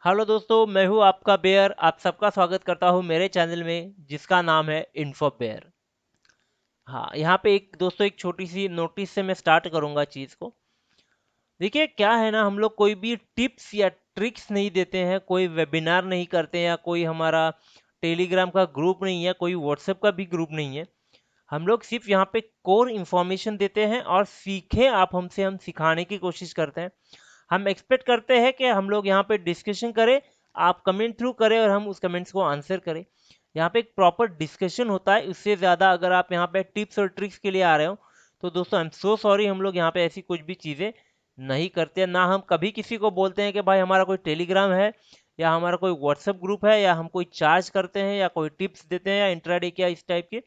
Hello दोस्तों, मैं हूं आपका बेयर। आप सबका स्वागत करता हूं मेरे चैनल में जिसका नाम है इन्फो बेयर। हाँ, यहाँ पे एक छोटी सी नोटिस से मैं स्टार्ट करूंगा चीज़ को। देखिए क्या है ना, हम लोग कोई भी टिप्स या ट्रिक्स नहीं देते हैं, कोई वेबिनार नहीं करते हैं, या कोई हमारा टेलीग्राम का ग्रुप नहीं है, कोई व्हाट्सएप का भी ग्रुप नहीं है। हम लोग सिर्फ यहाँ पे कोर इन्फॉर्मेशन देते हैं और सीखें आप हमसे, हम सिखाने की कोशिश करते हैं। हम एक्सपेक्ट करते हैं कि हम लोग यहाँ पे डिस्कशन करें, आप कमेंट थ्रू करें और हम उस कमेंट्स को आंसर करें। यहाँ पे एक प्रॉपर डिस्कशन होता है। इससे ज़्यादा अगर आप यहाँ पे टिप्स और ट्रिक्स के लिए आ रहे हो तो दोस्तों आई एम सो सॉरी, हम लोग यहाँ पे ऐसी कुछ भी चीज़ें नहीं करते हैं। ना हम कभी किसी को बोलते हैं कि भाई हमारा कोई टेलीग्राम है या हमारा कोई व्हाट्सएप ग्रुप है या हम कोई चार्ज करते हैं या कोई टिप्स देते हैं या इंट्राडे क्या इस टाइप के।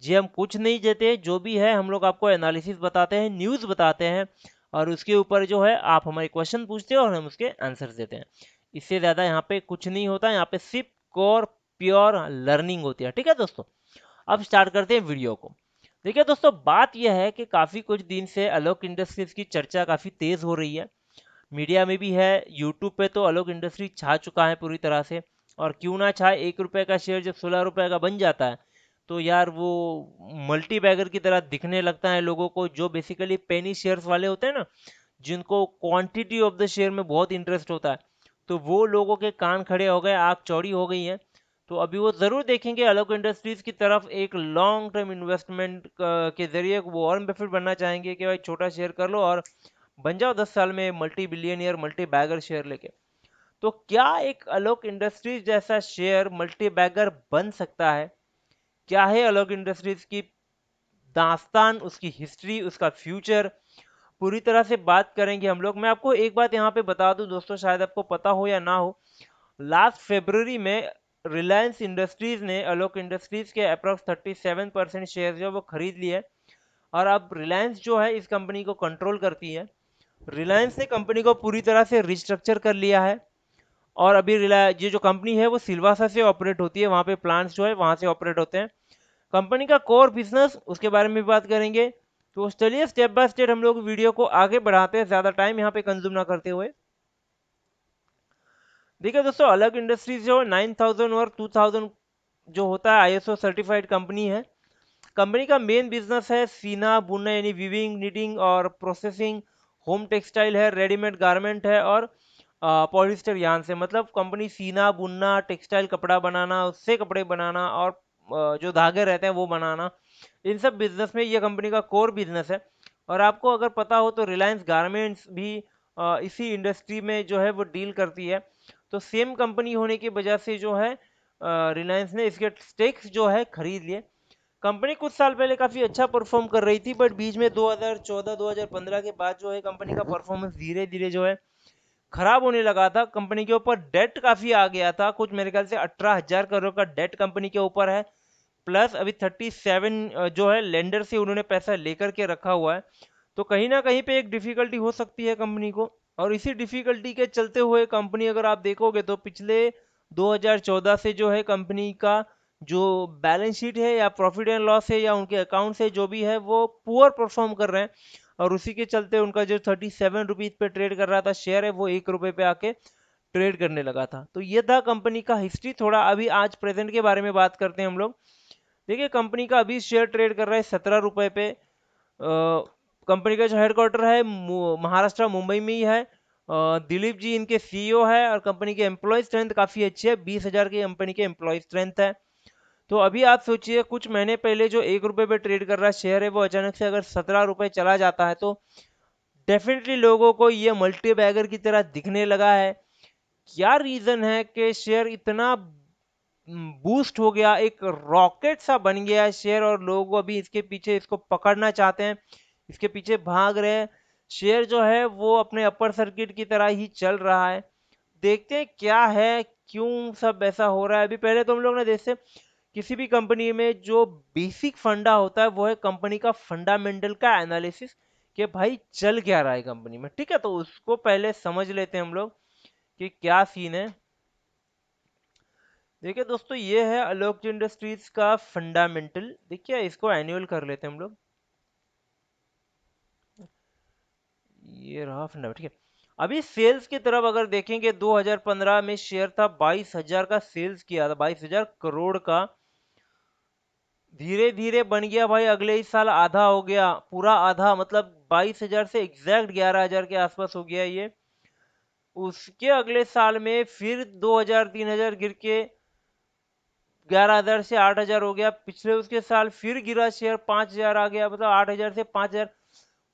जी हम कुछ नहीं देते। जो भी है हम लोग आपको एनालिसिस बताते हैं, न्यूज़ बताते हैं, और उसके ऊपर जो है आप हमारे क्वेश्चन पूछते हो और हम उसके आंसर देते हैं। इससे ज़्यादा यहाँ पे कुछ नहीं होता। यहाँ पे सिर्फ कोर प्योर लर्निंग होती है। ठीक है दोस्तों, अब स्टार्ट करते हैं वीडियो को। देखिए दोस्तों, बात यह है कि काफ़ी कुछ दिन से आलोक इंडस्ट्रीज की चर्चा काफ़ी तेज़ हो रही है। मीडिया में भी है, यूट्यूब पे तो आलोक इंडस्ट्री छा चुका है पूरी तरह से। और क्यों ना छाए, 1 रुपए का शेयर जब 16 रुपए का बन जाता है तो यार वो मल्टी बैगर की तरह दिखने लगता है लोगों को, जो बेसिकली पेनी शेयर्स वाले होते हैं ना, जिनको क्वांटिटी ऑफ द शेयर में बहुत इंटरेस्ट होता है। तो वो लोगों के कान खड़े हो गए, आँख चौड़ी हो गई है। तो अभी वो ज़रूर देखेंगे आलोक इंडस्ट्रीज की तरफ। एक लॉन्ग टर्म इन्वेस्टमेंट के जरिए वो वॉरेन बफेट बनना चाहेंगे कि भाई छोटा शेयर कर लो और बन जाओ 10 साल में multi billionaire, multi bagger share लेके। तो क्या एक आलोक इंडस्ट्रीज जैसा शेयर मल्टी बैगर बन सकता है? क्या है आलोक इंडस्ट्रीज की दास्तान, उसकी हिस्ट्री, उसका फ्यूचर, पूरी तरह से बात करेंगे हम लोग। मैं आपको एक बात यहाँ पे बता दूं दोस्तों, शायद आपको पता हो या ना हो। लास्ट फेब्रुवरी में रिलायंस इंडस्ट्रीज ने आलोक इंडस्ट्रीज के अप्रॉक्स 37% शेयर जो है वो खरीद लिए है। और अब रिलायंस जो है इस कंपनी को कंट्रोल करती है। रिलायंस ने कंपनी को पूरी तरह से रिस्ट्रक्चर कर लिया है। और अभी ये जो कंपनी है वो सिलवासा से ऑपरेट होती है, वहाँ पे प्लांट्स जो है वहाँ से ऑपरेट होते हैं। कंपनी का कोर बिजनेस, उसके बारे में भी बात करेंगे। तो चलिए स्टेप बाय स्टेप हम लोग वीडियो को आगे बढ़ाते हैं, ज़्यादा टाइम यहाँ पे कंज्यूम ना करते हुए। देखिए दोस्तों, अलग इंडस्ट्रीज जो 9000 और 2000 जो होता है आईएसओ सर्टिफाइड कंपनी है। कंपनी का मेन बिजनेस है सीना बुनना, यानी वीविंग, निटिंग और प्रोसेसिंग। होम टेक्सटाइल है, रेडीमेड गारमेंट है, और पॉलिस्टर यार्न से, मतलब कंपनी सीना बुनना, टेक्सटाइल कपड़ा बनाना, उससे कपड़े बनाना, और जो धागे रहते हैं वो बनाना, इन सब बिजनेस में ये कंपनी का कोर बिजनेस है। और आपको अगर पता हो तो रिलायंस गारमेंट्स भी इसी इंडस्ट्री में जो है वो डील करती है। तो सेम कंपनी होने की वजह से जो है रिलायंस ने इसके स्टेक्स जो है खरीद लिए। कंपनी कुछ साल पहले काफी अच्छा परफॉर्म कर रही थी, बट बीच में 2014-2015 के बाद जो है कंपनी का परफॉर्मेंस धीरे धीरे जो है खराब होने लगा था। कंपनी के ऊपर डेट काफी आ गया था, कुछ मेरे ख्याल से 18,000 करोड़ का डेट कंपनी के ऊपर है। प्लस अभी 37 जो है लेंडर से उन्होंने पैसा लेकर के रखा हुआ है। तो कहीं ना कहीं पे एक डिफिकल्टी हो सकती है कंपनी को। और इसी डिफिकल्टी के चलते हुए कंपनी, अगर आप देखोगे तो पिछले 2014 से जो है कंपनी का जो बैलेंस शीट है या प्रॉफिट एंड लॉस है या उनके अकाउंट से जो भी है वो पुअर परफॉर्म कर रहे हैं। और उसी के चलते उनका जो 37 रुपीज पे ट्रेड कर रहा था शेयर है, वो 1 रुपए पे आके ट्रेड करने लगा था। तो ये था कंपनी का हिस्ट्री। थोड़ा अभी आज प्रेजेंट के बारे में बात करते हैं हम लोग। देखिए कंपनी का अभी शेयर ट्रेड कर रहा है 17 रुपए पे। कंपनी का जो हेडक्वार्टर है महाराष्ट्र मुंबई में ही है। दिलीप जी इनके सीईओ है, और कंपनी की एम्प्लॉय स्ट्रेंथ काफ़ी अच्छी है, 20,000 की कंपनी की एम्प्लॉय स्ट्रेंथ है। तो अभी आप सोचिए, कुछ महीने पहले जो 1 रुपए पे ट्रेड कर रहा शेयर है वो अचानक से अगर 17 रुपए चला जाता है तो डेफिनेटली लोगों को ये मल्टी बैगर की तरह दिखने लगा है। क्या रीजन है कि शेयर इतना बूस्ट हो गया, एक रॉकेट सा बन गया है शेयर, और लोग अभी इसके पीछे इसको पकड़ना चाहते हैं, इसके पीछे भाग रहे हैं। शेयर जो है वो अपने अपर सर्किट की तरह ही चल रहा है। देखते हैं क्या है, क्यों सब ऐसा हो रहा है। अभी पहले तो हम लोग ने जैसे किसी भी कंपनी में जो बेसिक फंडा होता है वो है कंपनी का फंडामेंटल का एनालिसिस, कि भाई चल क्या रहा है कंपनी में। ठीक है, तो उसको पहले समझ लेते हैं हम लोग कि क्या सीन है। देखिए दोस्तों, ये है आलोक इंडस्ट्रीज का फंडामेंटल। देखिए इसको एनुअल कर लेते हैं हम लोग। ये रहा फंडामेंटल, ठीक है। अभी सेल्स की तरफ अगर देखेंगे 2015 में शेयर था 22,000 का, सेल्स किया था 22,000 करोड़ का। धीरे धीरे बन गया भाई, अगले ही साल आधा हो गया, पूरा आधा, मतलब 22,000 से एग्जैक्ट 11,000 के आसपास हो गया ये। उसके अगले साल में फिर 2,000 3,000 गिर के 11,000 से 8,000 हो गया। पिछले उसके साल फिर गिरा शेयर, 5,000 आ गया, मतलब 8,000 से 5,000।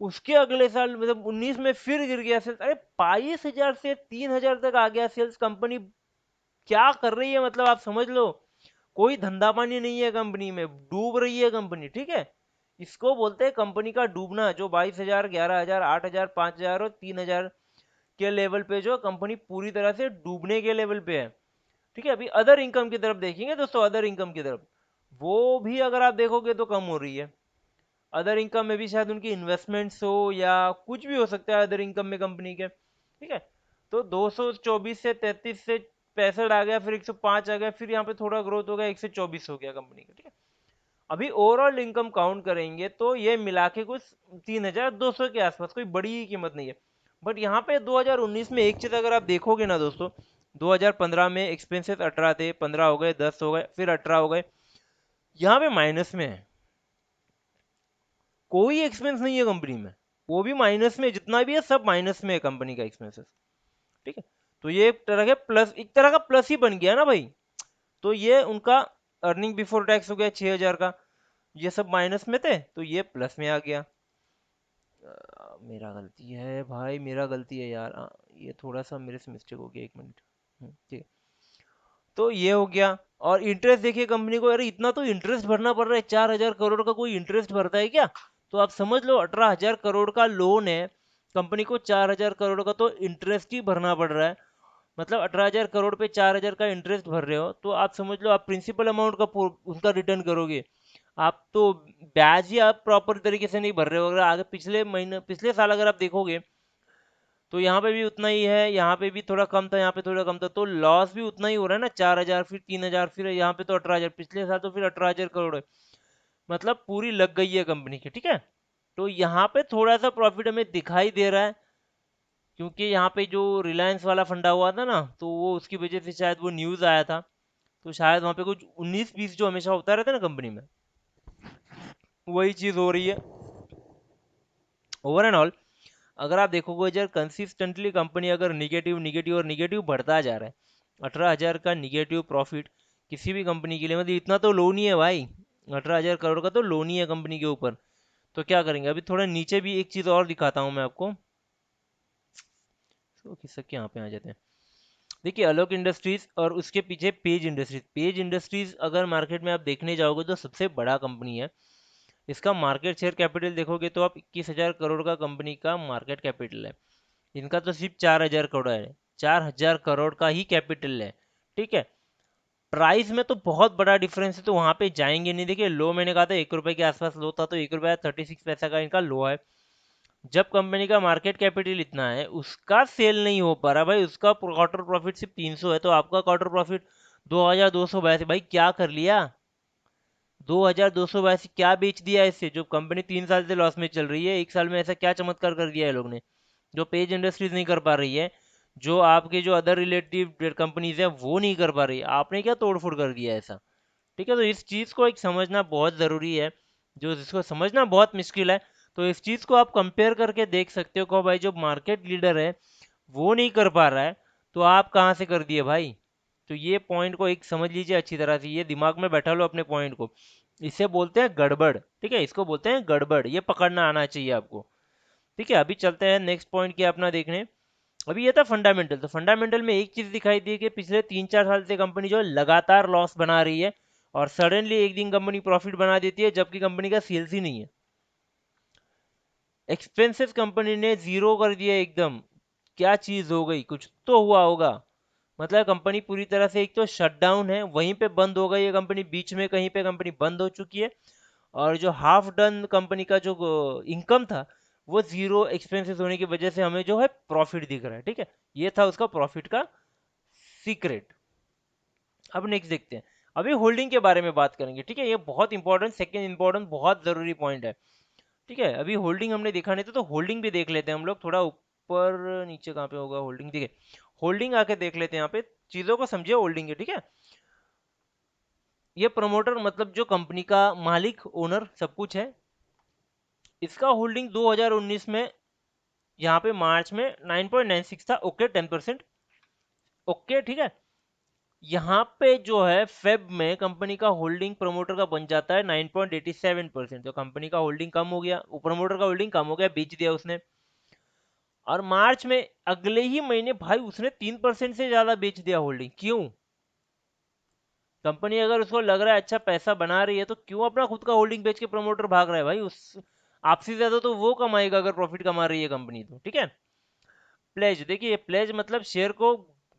उसके अगले साल मतलब 19 में फिर गिर गया सेल्स। अरे 22,000 से 3,000 तक आ गया सेल्स। कंपनी क्या कर रही है, मतलब आप समझ लो, कोई धंधा पानी नहीं है कंपनी में, डूब रही है कंपनी, ठीक है। इसको बोलते हैं कंपनी का डूबना, जो 22,000 11,000 8,000 5,000 और 3,000 के लेवल पे जो कंपनी पूरी तरह से डूबने के लेवल पे है, ठीक है। अभी अदर इनकम की तरफ देखेंगे दोस्तों, अदर इनकम की तरफ, वो भी अगर आप देखोगे तो कम हो रही है। अदर इनकम में भी शायद उनकी इन्वेस्टमेंट्स हो या कुछ भी हो सकता है अदर इनकम में कंपनी के, ठीक है। तो 224 से 33 से 65 आ गया, फिर 105 आ गया, फिर यहाँ पे थोड़ा ग्रोथ हो गया, 124 हो गया कंपनी का, ठीक है। अभी ओवरऑल इनकम काउंट करेंगे तो ये मिला के कुछ 3,200 के आसपास, कोई बड़ी ही कीमत नहीं है। बट यहाँ पे 2019 में एक चीज अगर आप देखोगे ना दोस्तों, 2015 में एक्सपेंसेस 18 थे, 15 हो गए, 10 हो गए, फिर 18 हो गए, यहाँ पे माइनस में है। कोई एक्सपेंस नहीं है कंपनी में, वो भी माइनस में, जितना भी है सब माइनस में है कंपनी का एक्सपेंसेस, ठीक है। तो ये एक तरह के प्लस, एक तरह का प्लस ही बन गया ना भाई। तो ये उनका अर्निंग बिफोर टैक्स हो गया 6,000 का, ये सब माइनस में थे तो ये प्लस में आ गया। मेरा गलती है भाई, मेरा गलती है यार, ये थोड़ा सा मेरे से मिस्टेक हो गया, 1 मिनट। ठीक है, तो ये हो गया। और इंटरेस्ट देखिए कंपनी को, अरे इतना तो इंटरेस्ट भरना पड़ रहा है, 4,000 करोड़ का कोई इंटरेस्ट भरता है क्या? तो आप समझ लो 18,000 करोड़ का लोन है, कंपनी को 4,000 करोड़ का तो इंटरेस्ट ही भरना पड़ रहा है। मतलब 18,000 करोड़ पे 4,000 का इंटरेस्ट भर रहे हो, तो आप समझ लो आप प्रिंसिपल अमाउंट का उनका रिटर्न करोगे, आप तो ब्याज ही आप प्रॉपर तरीके से नहीं भर रहे हो। अगर आगे पिछले महीने पिछले साल अगर आप देखोगे तो यहाँ पे भी उतना ही है, यहाँ पे भी थोड़ा कम था, यहाँ पे थोड़ा कम था, तो लॉस भी उतना ही हो रहा है ना, 4,000 फिर 3,000 फिर यहाँ पे तो 18,000, पिछले साल तो फिर 18,000 करोड़ है। मतलब पूरी लग गई है कंपनी की, ठीक है। तो यहाँ पे थोड़ा सा प्रॉफिट हमें दिखाई दे रहा है, क्योंकि यहाँ पे जो रिलायंस वाला फंडा हुआ था ना, तो वो उसकी वजह से शायद वो न्यूज़ आया था, तो शायद वहाँ पे कुछ 19-20 जो हमेशा होता रहता है ना कंपनी में, वही चीज़ हो रही है। ओवर एंड ऑल अगर आप देखोगे, जब कंसिस्टेंटली कंपनी अगर निगेटिव निगेटिव और निगेटिव बढ़ता जा रहा है, 18,000 का निगेटिव प्रॉफिट किसी भी कंपनी के लिए, मतलब इतना तो लोन ही है भाई, 18,000 करोड़ का तो लोन ही है कंपनी के ऊपर। तो क्या करेंगे, अभी थोड़ा नीचे भी एक चीज़ और दिखाता हूँ मैं आपको, तो खिसक के यहाँ पे आ जाते हैं। देखिए अलोक इंडस्ट्रीज और उसके पीछे पेज इंडस्ट्रीज, पेज इंडस्ट्रीज अगर मार्केट में आप देखने जाओगे तो सबसे बड़ा कंपनी है। इसका मार्केट शेयर कैपिटल देखोगे तो आप 21,000 करोड़ का कंपनी का मार्केट कैपिटल है। इनका तो सिर्फ 4,000 करोड़ है, 4,000 करोड़ का ही कैपिटल है, ठीक है। प्राइस में तो बहुत बड़ा डिफरेंस है, तो वहां पे जाएंगे नहीं। देखिए लो मैंने कहा था 1 रुपए के आसपास लो था, तो 1 रुपया 36 पैसा का इनका लो है। जब कंपनी का मार्केट कैपिटल इतना है, उसका सेल नहीं हो पा रहा भाई, उसका क्वार्टर प्रॉफिट सिर्फ 300 है, तो आपका क्वार्टर प्रॉफिट 2,282, भाई क्या कर लिया? 2,282 क्या बेच दिया इससे, जो कंपनी 3 साल से लॉस में चल रही है, 1 साल में ऐसा क्या चमत्कार कर दिया है लोग ने, जो पेज इंडस्ट्रीज नहीं कर पा रही है, जो आपके जो अदर रिलेटिव कंपनीज है वो नहीं कर पा रही है, आपने क्या तोड़फोड़ कर दिया ऐसा, ठीक है। तो इस चीज़ को एक समझना बहुत ज़रूरी है, जो जिसको समझना बहुत मुश्किल है। तो इस चीज़ को आप कंपेयर करके देख सकते हो कि भाई जो मार्केट लीडर है वो नहीं कर पा रहा है, तो आप कहाँ से कर दिए भाई। तो ये पॉइंट को एक समझ लीजिए अच्छी तरह से, ये दिमाग में बैठा लो अपने पॉइंट को। इसे बोलते हैं गड़बड़, ठीक है, इसको बोलते हैं गड़बड़, ये पकड़ना आना चाहिए आपको, ठीक है। अभी चलते हैं नेक्स्ट पॉइंट क्या अपना देखने। अभी ये था फंडामेंटल, तो फंडामेंटल में एक चीज दिखाई दी कि पिछले 3-4 साल से कंपनी जो है लगातार लॉस बना रही है, और सडनली एक दिन कंपनी प्रॉफिट बना देती है, जबकि कंपनी का सेल्स ही नहीं है। एक्सपेंसेस कंपनी ने जीरो कर दिया एकदम। क्या चीज हो गई, कुछ तो हुआ होगा। मतलब कंपनी पूरी तरह से एक तो शट डाउन है, वहीं पे बंद हो गई है कंपनी, बीच में कहीं पे कंपनी बंद हो चुकी है। और जो हाफ डन कंपनी का जो इनकम था, वो जीरो एक्सपेंसेस होने की वजह से हमें जो है प्रॉफिट दिख रहा है, ठीक है। ये था उसका प्रॉफिट का सीक्रेट। अब नेक्स्ट देखते हैं, अभी होल्डिंग के बारे में बात करेंगे, ठीक है। ये बहुत इंपॉर्टेंट, सेकंड इंपॉर्टेंट बहुत जरूरी पॉइंट है, ठीक है। अभी होल्डिंग हमने देखा नहीं था, तो होल्डिंग भी देख लेते हैं हम लोग थोड़ा ऊपर नीचे कहाँ पे होगा होल्डिंग, ठीक है। होल्डिंग आके देख लेते हैं, यहाँ पे चीजों को समझिए, होल्डिंग है, ठीक है। ये प्रमोटर मतलब जो कंपनी का मालिक, ओनर सब कुछ है। इसका होल्डिंग 2019 में यहाँ पे मार्च में 9.96 था, ओके 10%, ओके ठीक है। यहाँ पे जो है फेब में कंपनी का होल्डिंग प्रमोटर का बन जाता है 9.87%। तो कंपनी का होल्डिंग कम हो गया, प्रमोटर का होल्डिंग कम हो गया, बेच दिया उसने। और मार्च में अगले ही महीने भाई उसने 3% से ज्यादा बेच दिया होल्डिंग। क्यों? कंपनी अगर उसको लग रहा है अच्छा पैसा बना रही है तो क्यों अपना खुद का होल्डिंग बेच के प्रमोटर भाग रहा है भाई? उस आपसे ज्यादा तो वो कमाएगा अगर प्रॉफिट कमा रही है कंपनी तो, ठीक है। प्लेज, देखिए प्लेज मतलब शेयर को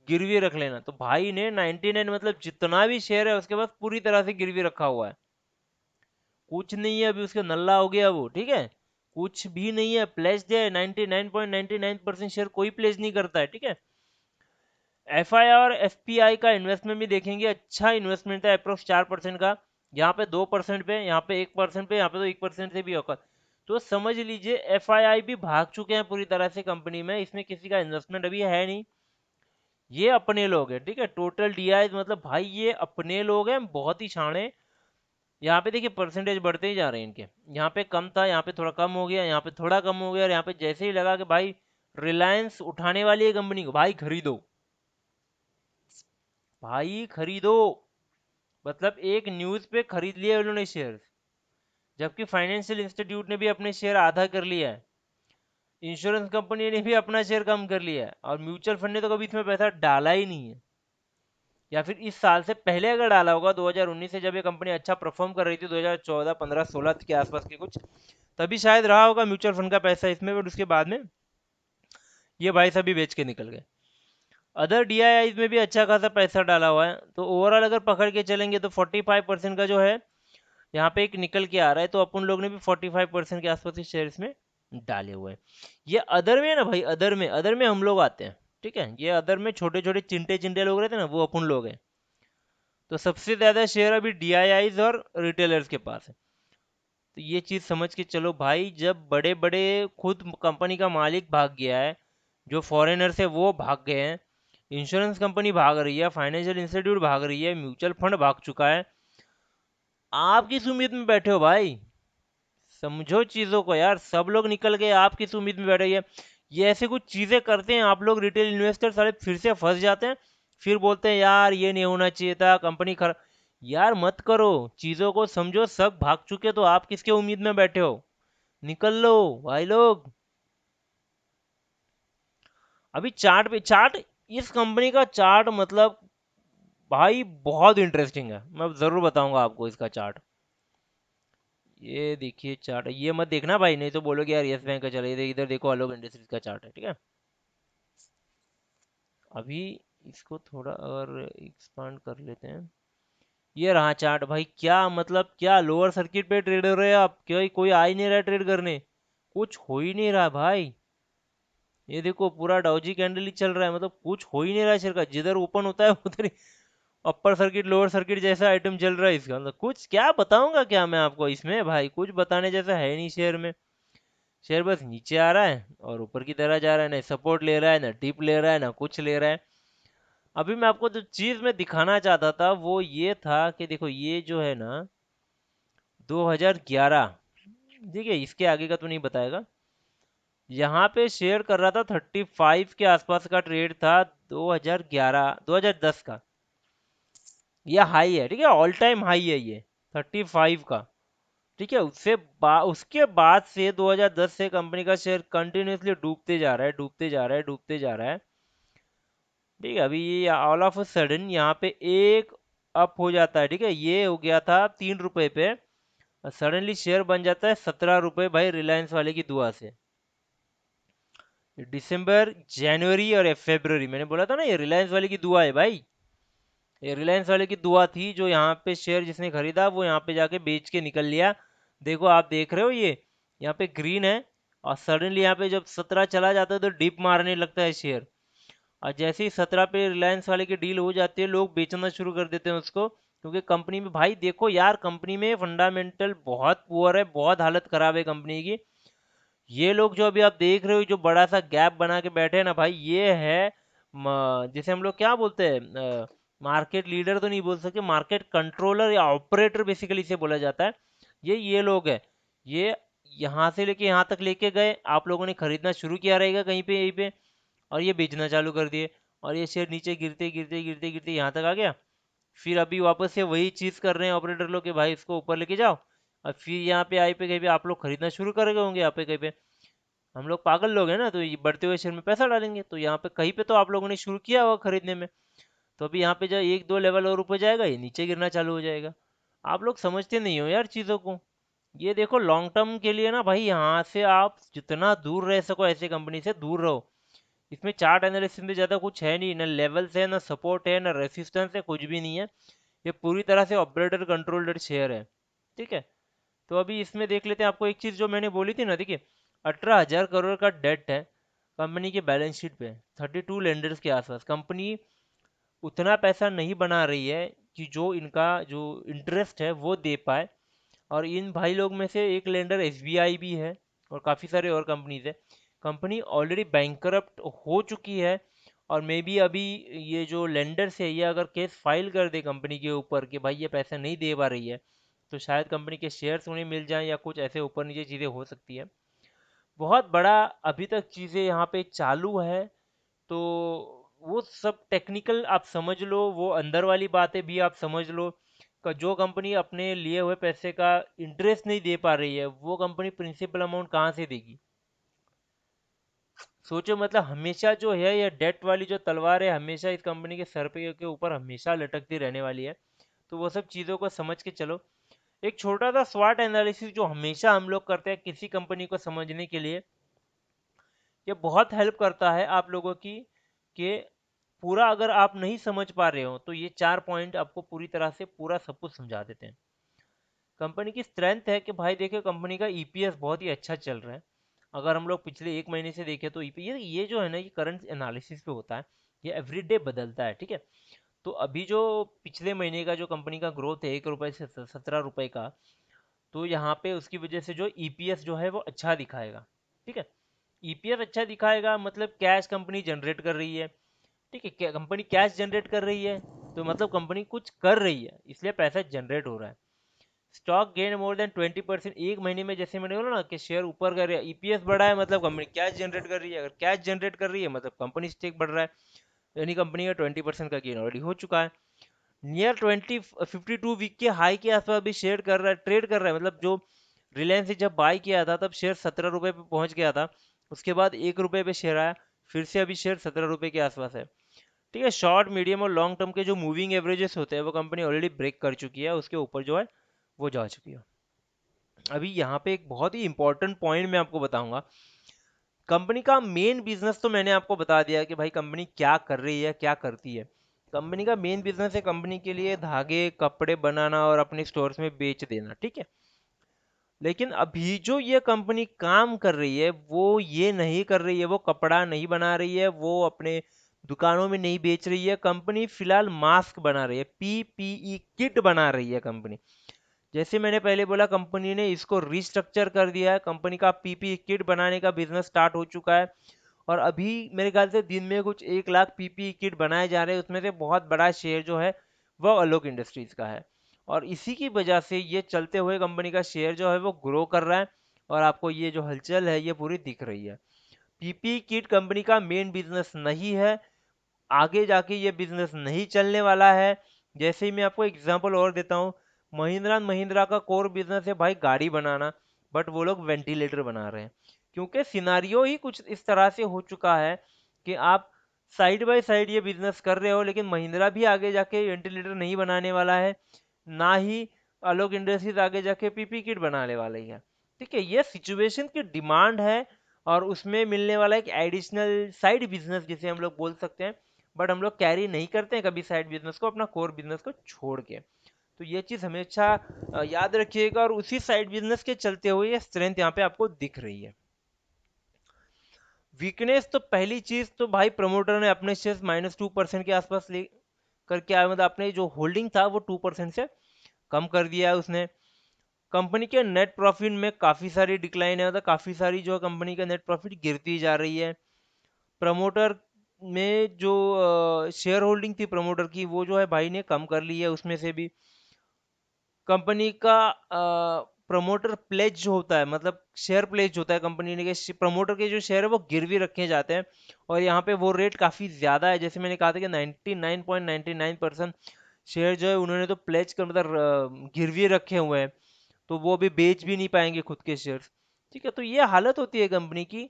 गिरवी रख लेना। तो भाई ने 99 मतलब जितना भी शेयर है उसके पास पूरी तरह से गिरवी रखा हुआ है। कुछ नहीं है अभी, उसके नल्ला हो गया वो, ठीक है। कुछ भी नहीं है, प्लेज है 99.99% शेयर कोई प्लेज नहीं करता है, ठीक है। एफआई और एफपीआई का इन्वेस्टमेंट भी देखेंगे, अच्छा इन्वेस्टमेंट है, अप्रोक्स 4% का। यहाँ पे 2% पे, यहाँ पे 1% पे, यहाँ पे तो 1% से भी होगा। तो समझ लीजिए एफआईआई भी भाग चुके हैं पूरी तरह से कंपनी में, इसमें किसी का इन्वेस्टमेंट अभी है नहीं। ये अपने लोग हैं, ठीक है। टोटल डीआई मतलब भाई ये अपने लोग हैं, बहुत ही छाणे। यहाँ पे देखिए परसेंटेज बढ़ते ही जा रहे हैं इनके। यहाँ पे कम था, यहाँ पे थोड़ा कम हो गया, यहाँ पे थोड़ा कम हो गया, और यहाँ पे जैसे ही लगा कि भाई रिलायंस उठाने वाली है कंपनी को, भाई खरीदो, भाई खरीदो। मतलब एक न्यूज पे खरीद लिया उन्होंने शेयर। जबकि फाइनेंशियल इंस्टीट्यूट ने भी अपने शेयर आधा कर लिया है, इंश्योरेंस कंपनी ने भी अपना शेयर कम कर लिया है, और म्यूचुअल फंड ने तो कभी इसमें पैसा डाला ही नहीं है। या फिर इस साल से पहले अगर डाला होगा 2019 से, जब ये कंपनी अच्छा परफॉर्म कर रही थी 2014 15 16 के आसपास के कुछ, तभी शायद रहा होगा म्यूचुअल फंड का पैसा इसमें। बट उसके बाद में ये भाई सभी बेच के निकल गए। अदर डीआईआईज में भी अच्छा खासा पैसा डाला हुआ है। तो ओवरऑल अगर पकड़ के चलेंगे तो 45% का जो है यहाँ पे एक निकल के आ रहा है। तो अपन लोग ने भी 45% के आसपास के शेयर इसमें डाले हुए हैं। ये अदर में है ना भाई, अदर में हम लोग आते हैं, ठीक है। ये अदर में छोटे छोटे चिंटे चिंटे लोग रहते हैं ना, वो अपन लोग हैं। तो सबसे ज्यादा शेयर अभी डीआईआईज और रिटेलर्स के पास है। तो ये चीज समझ के चलो भाई, जब बड़े बड़े खुद कंपनी का मालिक भाग गया है, जो फॉरेनर से वो भाग गए हैं, इंश्योरेंस कंपनी भाग रही है, फाइनेंशियल इंस्टीट्यूट भाग रही है, म्यूचुअल फंड भाग चुका है, आप किस उम्मीद में बैठे हो भाई? समझो चीजों को यार, सब लोग निकल गए, आप किस उम्मीद में बैठे हो? ये ऐसे कुछ चीजें करते हैं आप लोग रिटेल इन्वेस्टर, सारे फिर से फंस जाते हैं। फिर बोलते हैं यार ये नहीं होना चाहिए था, कंपनी खराब। यार मत करो, चीजों को समझो, सब भाग चुके तो आप किसके उम्मीद में बैठे हो? निकल लो भाई लोग। अभी चार्ट पे, चार्ट, इस कंपनी का चार्ट मतलब भाई बहुत इंटरेस्टिंग है, मैं जरूर बताऊंगा आपको इसका चार्ट। ये देखिए चार्ट, ये मत देखना भाई, नहीं तो बोलोगे यार यस बैंक का चला, ये इधर देखो अलोक इंडस्ट्रीज का चार्ट है, ठीक है। अभी इसको थोड़ा और एक्सपांड कर लेते हैं। ये रहा चार्ट भाई, क्या मतलब, क्या लोअर सर्किट पे ट्रेड हो रहे हैं आप? क्या कोई आ ही नहीं रहा ट्रेड करने? कुछ हो ही नहीं रहा भाई। ये देखो पूरा डाउजी कैंडल ही चल रहा है, मतलब कुछ हो ही नहीं रहा शेयर का। जिधर ओपन होता है उधर ही अपर सर्किट लोअर सर्किट जैसा आइटम चल रहा है इसका। मतलब कुछ क्या बताऊंगा क्या मैं आपको इसमें भाई, कुछ बताने जैसा है नहीं शेयर में। शेयर बस नीचे आ रहा है और ऊपर की तरह जा रहा है, ना सपोर्ट ले रहा है, ना टिप ले रहा है, ना कुछ ले रहा है। अभी मैं आपको जो चीज में दिखाना चाहता था वो ये था कि देखो ये जो है ना 2011, ठीक है, इसके आगे का तो नहीं बताएगा। यहाँ पे शेयर कर रहा था 35 के आसपास का ट्रेड था, 2011 2010 का। यह हाई है, ठीक है, ऑल टाइम हाई है ये 35 का, ठीक है। उसके बाद से 2010 से कंपनी का शेयर कंटिन्यूअसली डूबते जा रहा है, डूबते जा रहा है, डूबते जा रहा है, ठीक है। अभी ये ऑल ऑफ अ सडन यहाँ पे एक अप हो जाता है, ठीक है। ये हो गया था 3 रुपए पे, सडनली शेयर बन जाता है 17 रुपए भाई, रिलायंस वाले की दुआ से। दिसंबर, जनवरी और फरवरी, मैंने बोला था ना ये रिलायंस वाले की दुआ है भाई। ये रिलायंस वाले की दुआ थी, जो यहाँ पे शेयर जिसने खरीदा वो यहाँ पे जाके बेच के निकल लिया। देखो आप देख रहे हो ये यहाँ पे ग्रीन है, और सडनली यहाँ पे जब 17 चला जाता है तो डिप मारने लगता है शेयर। और जैसे ही 17 पे रिलायंस वाले की डील हो जाती है, लोग बेचना शुरू कर देते हैं उसको, क्योंकि कंपनी में भाई देखो यार, कंपनी में फंडामेंटल बहुत पुअर है, बहुत हालत खराब है कंपनी की। ये लोग जो अभी आप देख रहे हो जो बड़ा सा गैप बना के बैठे हैं ना भाई, ये है जिसे हम लोग क्या बोलते हैं, मार्केट लीडर तो नहीं बोल सकते, मार्केट कंट्रोलर या ऑपरेटर बेसिकली इसे बोला जाता है। ये लोग हैं। ये यहाँ से लेके यहाँ तक लेके गए, आप लोगों ने खरीदना शुरू किया रहेगा कहीं पे यहीं पे, और ये बेचना चालू कर दिए, और ये शेयर नीचे गिरते गिरते गिरते गिरते यहाँ तक आ गया। फिर अभी वापस से वही चीज़ कर रहे हैं ऑपरेटर लोग कि भाई इसको ऊपर लेके जाओ, और फिर यहाँ पे आई पे कहीं पे आप लोग खरीदना शुरू कर गए होंगे यहाँ पे कहीं पे। हम लोग पागल लोग हैं ना, तो ये बढ़ते हुए शेयर में पैसा डालेंगे, तो यहाँ पे कहीं पे तो आप लोगों ने शुरू किया होगा खरीदने में। तो अभी यहाँ पे जब एक दो लेवल और ऊपर जाएगा ये नीचे गिरना चालू हो जाएगा। आप लोग समझते नहीं हो यार चीज़ों को। ये देखो लॉन्ग टर्म के लिए ना भाई, यहाँ से आप जितना दूर रह सको ऐसे कंपनी से दूर रहो। इसमें चार्ट एनालिसिस में ज़्यादा कुछ है नहीं, ना लेवल्स है, ना सपोर्ट है, ना रेसिस्टेंस है, कुछ भी नहीं है। ये पूरी तरह से ऑपरेटर कंट्रोल्ड शेयर है। ठीक है। तो अभी इसमें देख लेते हैं, आपको एक चीज़ जो मैंने बोली थी ना, देखिए 18,000 करोड़ का डेट है कंपनी के बैलेंस शीट पे, 32 लेंडर्स के आसपास। कंपनी उतना पैसा नहीं बना रही है कि जो इनका जो इंटरेस्ट है वो दे पाए। और इन भाई लोग में से एक लेंडर एसबीआई भी है, और काफ़ी सारे और कंपनीज है। कंपनी ऑलरेडी बैंकरप्ट हो चुकी है, और मे बी अभी ये जो लेंडर्स है ये अगर केस फाइल कर दे कंपनी के ऊपर कि भाई ये पैसा नहीं दे पा रही है, तो शायद कंपनी के शेयर्स उन्हें मिल जाएं, या कुछ ऐसे ऊपर नीचे चीज़ें हो सकती है। बहुत बड़ा अभी तक चीज़ें यहाँ पे चालू है। तो वो सब टेक्निकल आप समझ लो, वो अंदर वाली बातें भी आप समझ लो। जो कंपनी अपने लिए हुए पैसे का इंटरेस्ट नहीं दे पा रही है, वो कंपनी प्रिंसिपल अमाउंट कहाँ से देगी? सोचो, मतलब हमेशा जो है ये डेट वाली जो तलवार है हमेशा इस कंपनी के सर पे के ऊपर हमेशा लटकती रहने वाली है। तो वो सब चीज़ों को समझ के चलो। एक छोटा सा स्वाट एनालिसिस जो हमेशा हम लोग करते हैं किसी कंपनी को समझने के लिए, ये बहुत हेल्प करता है आप लोगों की, कि पूरा अगर आप नहीं समझ पा रहे हो तो ये 4 पॉइंट आपको पूरी तरह से पूरा सब कुछ समझा देते हैं। कंपनी की स्ट्रेंथ है कि भाई देखिए कंपनी का ईपीएस बहुत ही अच्छा चल रहा है। अगर हम लोग पिछले एक महीने से देखें तो ईपीएस ये जो है ना, ये करंट एनालिसिस पे होता है, ये एवरीडे बदलता है। ठीक है। तो अभी जो पिछले महीने का जो कंपनी का ग्रोथ है 1 रुपए से 17 रुपए का, तो यहाँ पे उसकी वजह से जो ईपीएस जो है वो अच्छा दिखाएगा। ठीक है। ईपीएस अच्छा दिखाएगा मतलब कैश कंपनी जनरेट कर रही है। ठीक है, क्या कंपनी कैश जनरेट कर रही है, तो मतलब कंपनी कुछ कर रही है, इसलिए पैसा जनरेट हो रहा है। स्टॉक गेन मोर देन 20% एक महीने में, जैसे मैंने बोला ना कि शेयर ऊपर कर रहा है, ईपीएस बढ़ा है मतलब कंपनी कैश जनरेट कर रही है, अगर कैश जनरेट कर रही है मतलब कंपनी स्टेक बढ़ रहा है, यानी कंपनी का 20% का गेन ऑलरेडी हो चुका है। नियर 52 वीक के हाई के आसपास भी शेयर कर रहा है, ट्रेड कर रहा है। मतलब जो रिलायंस ने जब बाई किया था तब शेयर 17 रुपए पे पहुंच गया था, उसके बाद 1 रुपए पे शेयर आया, फिर से अभी शेयर 17 रुपए के आसपास है। ठीक है। शॉर्ट मीडियम और लॉन्ग टर्म के जो मूविंग एवरेजेस होते हैं वो कंपनी ऑलरेडी ब्रेक कर चुकी है, उसके ऊपर जो है वो जा चुकी है। अभी यहाँ पे एक बहुत ही इंपॉर्टेंट पॉइंट मैं आपको बताऊंगा। कंपनी का मेन बिजनेस तो मैंने आपको बता दिया कि भाई कंपनी क्या कर रही है, क्या करती है। कंपनी का मेन बिजनेस है कंपनी के लिए धागे कपड़े बनाना और अपने स्टोर्स में बेच देना। ठीक है। लेकिन अभी जो ये कंपनी काम कर रही है वो ये नहीं कर रही है, वो कपड़ा नहीं बना रही है, वो अपने दुकानों में नहीं बेच रही है। कंपनी फिलहाल मास्क बना रही है, पीपीई किट बना रही है कंपनी। जैसे मैंने पहले बोला, कंपनी ने इसको रिस्ट्रक्चर कर दिया है, कंपनी का पीपीई किट बनाने का बिजनेस स्टार्ट हो चुका है। और अभी मेरे ख्याल से दिन में कुछ 1 लाख पीपीई किट बनाए जा रहे हैं, उसमें से बहुत बड़ा शेयर जो है वो आलोक इंडस्ट्रीज का है। और इसी की वजह से ये चलते हुए कंपनी का शेयर जो है वो ग्रो कर रहा है, और आपको ये जो हलचल है ये पूरी दिख रही है। पीपीई किट कंपनी का मेन बिजनेस नहीं है, आगे जाके ये बिजनेस नहीं चलने वाला है। जैसे ही मैं आपको एग्जांपल और देता हूँ, महिंद्रा एंड महिंद्रा का कोर बिजनेस है भाई गाड़ी बनाना, बट वो लोग वेंटिलेटर बना रहे हैं, क्योंकि सिनारियो ही कुछ इस तरह से हो चुका है कि आप साइड बाय साइड ये बिजनेस कर रहे हो, लेकिन महिंद्रा भी आगे जाके वेंटिलेटर नहीं बनाने वाला है, ना ही आलोक इंडस्ट्रीज आगे जाके पीपी किट बनाने वाली है। ठीक है, ये सिचुएशन की डिमांड है, और उसमें मिलने वाला एक एडिशनल साइड बिजनेस जिसे हम लोग बोल सकते हैं। बट हम लोग कैरी नहीं करते हैं कभी साइड बिजनेस को अपना कोर बिजनेस को छोड़ के। तो ये चीज़ हमेशा याद रखिएगा, और उसी साइड बिजनेस के चलते हुए ये स्ट्रेंथ यहाँ पे आपको दिख रही है। वीकनेस तो पहली चीज तो भाई प्रमोटर ने अपने शेयर -2% के आसपास ले करके आया, मतलब अपने जो होल्डिंग था वो 2% से कम कर दिया है उसने। कंपनी के नेट प्रॉफिट में काफ़ी सारी डिक्लाइन है, मतलब काफ़ी सारी जो कंपनी का नेट प्रॉफिट गिरती जा रही है। प्रमोटर में जो शेयर होल्डिंग थी प्रमोटर की, वो जो है भाई ने कम कर ली है। उसमें से भी कंपनी का प्रमोटर प्लेज जो होता है, मतलब शेयर प्लेज होता है कंपनी ने के प्रमोटर के जो शेयर है वो गिरवी रखे जाते हैं, और यहाँ पे वो रेट काफ़ी ज़्यादा है। जैसे मैंने कहा था कि 99.99% शेयर जो है उन्होंने तो प्लेज कर मतलब गिरवी रखे हुए हैं, तो वो अभी बेच भी नहीं पाएंगे खुद के शेयर। ठीक है, तो ये हालत होती है कंपनी की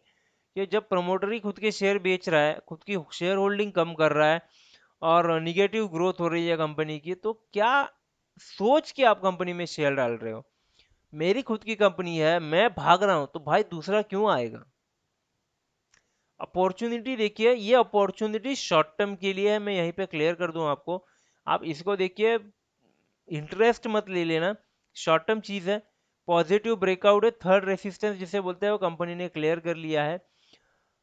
कि जब प्रमोटर ही खुद के शेयर बेच रहा है, खुद की शेयर होल्डिंग कम कर रहा है, और निगेटिव ग्रोथ हो रही है कंपनी की, तो क्या सोच के आप कंपनी में शेयर डाल रहे हो? मेरी खुद की कंपनी है, मैं भाग रहा हूं, तो भाई दूसरा क्यों आएगा? अपॉर्चुनिटी देखिए, ये अपॉर्चुनिटी शॉर्ट टर्म के लिए है, मैं यहीं पे क्लियर कर दूं आपको। आप इसको देखिए, इंटरेस्ट मत ले लेना, शॉर्ट टर्म चीज है। पॉजिटिव ब्रेकआउट है, थर्ड रेसिस्टेंस जिसे बोलते हैं वो कंपनी ने क्लियर कर लिया है।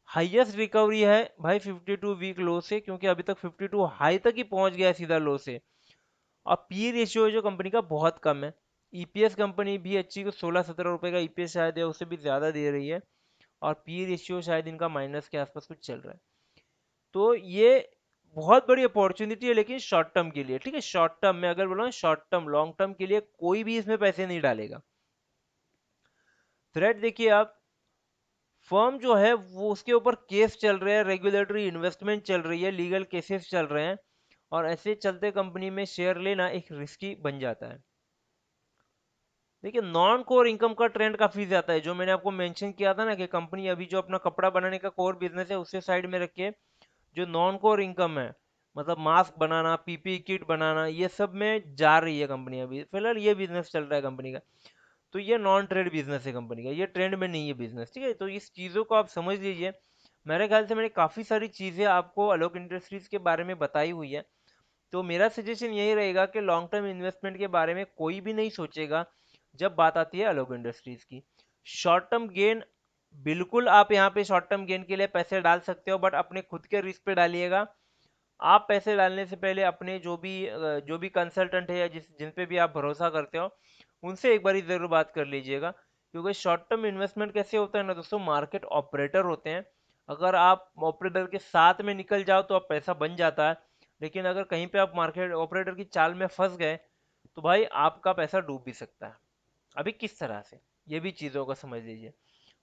हाईएस्ट रिकवरी है भाई 52 वीक लो से, क्योंकि अभी तक 52 हाई तक ही पहुंच गया है सीधा लो से। और पी रेशियो जो कंपनी का बहुत कम है। ईपीएस कंपनी भी अच्छी, को 16-17 रुपए का ईपीएस शायद है, उससे भी ज़्यादा दे रही है। और पी रेशियो शायद इनका माइनस के आसपास कुछ चल रहा है। तो ये बहुत बड़ी अपॉर्चुनिटी है, लेकिन शॉर्ट टर्म के लिए। ठीक है, शॉर्ट टर्म में अगर बोला शॉर्ट टर्म, लॉन्ग टर्म के लिए कोई भी इसमें पैसे नहीं डालेगा। थ्रेड देखिए आप, फर्म जो है वो उसके ऊपर केस चल रहे हैं, रेगुलेटरी इन्वेस्टमेंट चल रही है, लीगल केसेस चल रहे हैं, और ऐसे चलते कंपनी में शेयर लेना एक रिस्की बन जाता है। देखिए, नॉन कोर इनकम का ट्रेंड काफी ज्यादा है, जो मैंने आपको मेंशन किया था ना कि कंपनी अभी जो अपना कपड़ा बनाने का कोर बिजनेस है उससे साइड में रखे, जो नॉन कोर इनकम है, मतलब मास्क बनाना, पीपी किट बनाना, ये सब में जा रही है कंपनी। अभी फिलहाल ये बिजनेस चल रहा है कंपनी का, तो ये नॉन ट्रेड बिजनेस है कंपनी का, ये ट्रेंड में नहीं है बिजनेस। ठीक है, तो इस चीज़ों को आप समझ लीजिए। मेरे ख्याल से मैंने काफ़ी सारी चीज़ें आपको अलोक इंडस्ट्रीज के बारे में बताई हुई है। तो मेरा सजेशन यही रहेगा कि लॉन्ग टर्म इन्वेस्टमेंट के बारे में कोई भी नहीं सोचेगा जब बात आती है अलोक इंडस्ट्रीज की। शॉर्ट टर्म गेन, बिल्कुल आप यहाँ पे शॉर्ट टर्म गेन के लिए पैसे डाल सकते हो, बट अपने खुद के रिस्क पे डालिएगा। आप पैसे डालने से पहले अपने जो भी कंसल्टेंट है या जिन पे भी आप भरोसा करते हो, उनसे एक बार ज़रूर बात कर लीजिएगा। क्योंकि शॉर्ट टर्म इन्वेस्टमेंट कैसे होता है ना दोस्तों, मार्केट ऑपरेटर होते हैं। अगर आप ऑपरेटर के साथ में निकल जाओ तो आप पैसा बन जाता है, लेकिन अगर कहीं पे आप मार्केट ऑपरेटर की चाल में फंस गए तो भाई आपका पैसा डूब भी सकता है। अभी किस तरह से, ये भी चीज़ों को समझ लीजिए।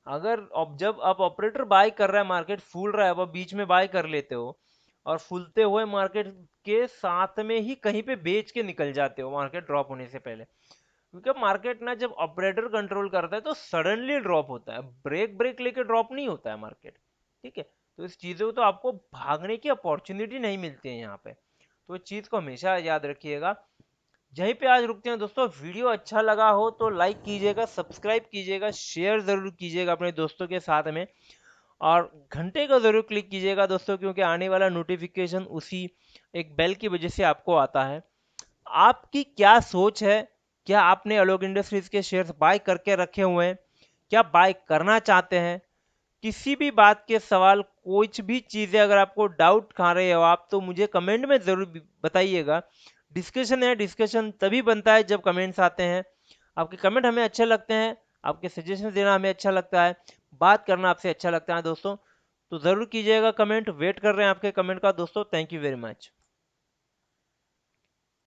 अगर जब आप ऑपरेटर बाय कर रहा है, मार्केट फूल रहा है, आप बीच में बाय कर लेते हो, और फूलते हुए मार्केट के साथ में ही कहीं पे बेच के निकल जाते हो मार्केट ड्रॉप होने से पहले। क्योंकि मार्केट ना जब ऑपरेटर कंट्रोल करता है तो सडनली ड्रॉप होता है, ब्रेक ब्रेक लेके ड्रॉप नहीं होता है मार्केट। ठीक है, तो इस चीज़ों को तो आपको भागने की अपॉर्चुनिटी नहीं मिलती है यहाँ पे, तो इस चीज़ को हमेशा याद रखिएगा। यहीं पे आज रुकते हैं दोस्तों। वीडियो अच्छा लगा हो तो लाइक कीजिएगा, सब्सक्राइब कीजिएगा, शेयर ज़रूर कीजिएगा अपने दोस्तों के साथ में, और घंटे को ज़रूर क्लिक कीजिएगा दोस्तों, क्योंकि आने वाला नोटिफिकेशन उसी एक बेल की वजह से आपको आता है। आपकी क्या सोच है? क्या आपने अलोक इंडस्ट्रीज के शेयर्स बाय करके रखे हुए हैं? क्या बाय करना चाहते हैं? किसी भी बात के सवाल, कुछ भी चीज़ें अगर आपको डाउट खा रहे हो आप, तो मुझे कमेंट में ज़रूर बताइएगा। डिस्कशन है, डिस्कशन तभी बनता है जब कमेंट्स आते हैं। आपके कमेंट हमें अच्छे लगते हैं, आपके सजेशन देना हमें अच्छा लगता है, बात करना आपसे अच्छा लगता है दोस्तों। तो ज़रूर कीजिएगा कमेंट, वेट कर रहे हैं आपके कमेंट का दोस्तों। Thank you very much.